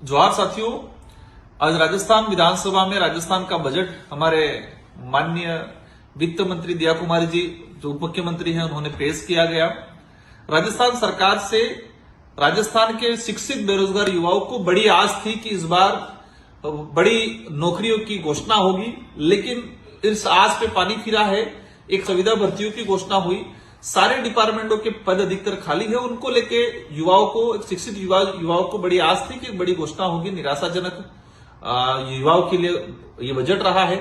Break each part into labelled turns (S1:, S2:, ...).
S1: जोहार साथियों, आज राजस्थान विधानसभा में राजस्थान का बजट हमारे माननीय वित्त मंत्री दिया कुमारी जी जो उप मुख्यमंत्री हैं उन्होंने पेश किया गया। राजस्थान सरकार से राजस्थान के शिक्षित बेरोजगार युवाओं को बड़ी आस थी कि इस बार बड़ी नौकरियों की घोषणा होगी, लेकिन इस आस पे पानी फिरा है। एक संविदा भर्तियों की घोषणा हुई, सारे डिपार्टमेंटों के पद अधिकतर खाली है, उनको लेके युवाओं को, शिक्षित युवाओं को बड़ी आस थी कि बड़ी घोषणा होगी। निराशाजनक युवाओं के लिए ये बजट रहा है।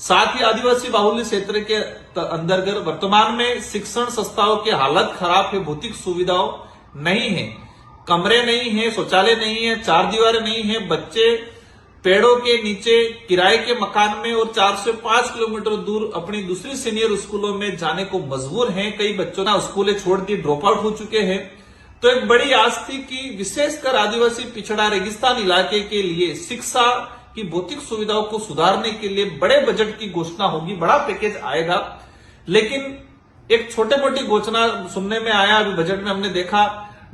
S1: साथ ही आदिवासी बाहुल्य क्षेत्र के अंतर्गत वर्तमान में शिक्षण संस्थाओं की हालत खराब है, भौतिक सुविधाओं नहीं है, कमरे नहीं है, शौचालय नहीं है, चार दीवारें नहीं है, बच्चे पेड़ों के नीचे किराए के मकान में और 4 से 5 किलोमीटर दूर अपनी दूसरी सीनियर स्कूलों में जाने को मजबूर हैं। कई बच्चों ने स्कूलें छोड़ दी, ड्रॉप आउट हो चुके हैं। तो एक बड़ी आस थी कि विशेषकर आदिवासी पिछड़ा रेगिस्तान इलाके के लिए शिक्षा की भौतिक सुविधाओं को सुधारने के लिए बड़े बजट की घोषणा होगी, बड़ा पैकेज आएगा। लेकिन एक छोटे मोटी घोषणा सुनने में आया। अभी बजट में हमने देखा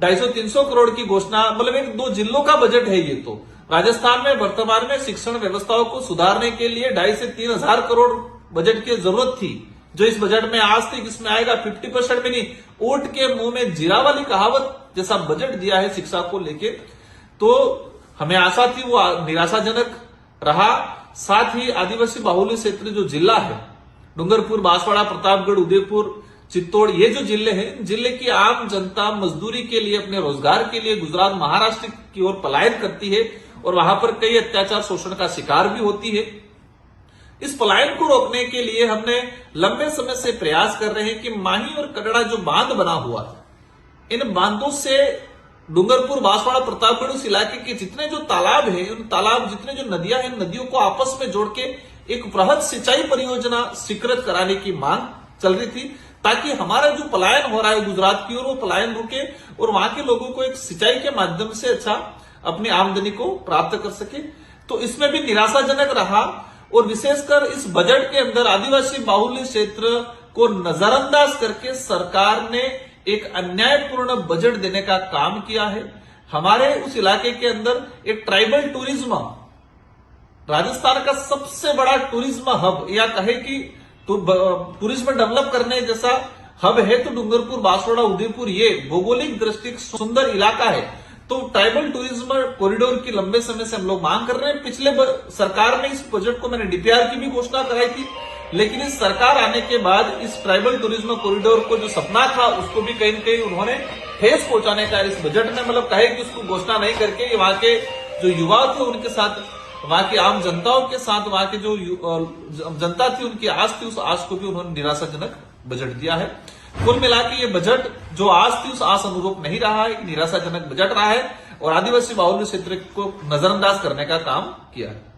S1: 250-300 करोड़ की घोषणा, मतलब 1-2 जिलों का बजट है ये। तो राजस्थान में वर्तमान में शिक्षण व्यवस्थाओं को सुधारने के लिए 2,500 से 3,000 करोड़ बजट की जरूरत थी, जो इस बजट में आज थी। इसमें आएगा 50% में नहीं, ऊंट के मुंह में जीरा वाली कहावत जैसा बजट दिया है शिक्षा को लेके। तो हमें आशा थी, वो निराशाजनक रहा। साथ ही आदिवासी बाहुल्य क्षेत्र जो जिला है, डूंगरपुर, बांसवाड़ा, प्रतापगढ़, उदयपुर, चित्तौड़, ये जो जिले हैं, जिले की आम जनता मजदूरी के लिए, अपने रोजगार के लिए गुजरात, महाराष्ट्र की ओर पलायन करती है और वहां पर कई अत्याचार, शोषण का शिकार भी होती है। इस पलायन को रोकने के लिए हमने लंबे समय से प्रयास कर रहे हैं कि माही और कटड़ा जो बांध बना हुआ है, इन बांधों से डूंगरपुर, बांसवाड़ा, प्रतापगढ़ उस इलाके के जितने जो तालाब है, उन तालाब, जितने जो नदियां हैं, नदियों को आपस में जोड़ के एक बृहद सिंचाई परियोजना स्वीकृत कराने की मांग चल रही थी, ताकि हमारा जो पलायन हो रहा है गुजरात की ओर, वो पलायन रुके और वहां के लोगों को एक सिंचाई के माध्यम से अच्छा अपनी आमदनी को प्राप्त कर सके। तो इसमें भी निराशाजनक रहा। और विशेषकर इस बजट के अंदर आदिवासी बाहुल्य क्षेत्र को नजरअंदाज करके सरकार ने एक अन्यायपूर्ण बजट देने का काम किया है। हमारे उस इलाके के अंदर एक ट्राइबल टूरिज्म, राजस्थान का सबसे बड़ा टूरिज्म हब, या कहे कि टूरिज्म डेवलप करने जैसा हब है, तो डूंगरपुर, बांसवाड़ा, उदयपुर ये भौगोलिक दृष्टि सुंदर इलाका है। तो ट्राइबल टूरिज्म कॉरिडोर की लंबे समय से हम लोग मांग कर रहे हैं। पिछले सरकार में इस बजट को मैंने डीपीआर की भी घोषणा कराई थी, लेकिन इस सरकार आने के बाद इस ट्राइबल टूरिज्म कॉरिडोर को जो सपना था, उसको भी कहीं न कहीं उन्होंने ठेस पहुंचाने का इस बजट में, मतलब कहे कि उसको घोषणा नहीं करके वहां के जो युवा थे उनके साथ, वहां की आम जनताओं के साथ, वहां की जो जनता थी उनकी आस थी, उस आस को भी उन्होंने निराशाजनक बजट दिया है। कुल मिला के ये बजट जो आस थी उस आस अनुरूप नहीं रहा है, निराशाजनक बजट रहा है और आदिवासी बाहुल्य क्षेत्र को नजरअंदाज करने का काम किया है।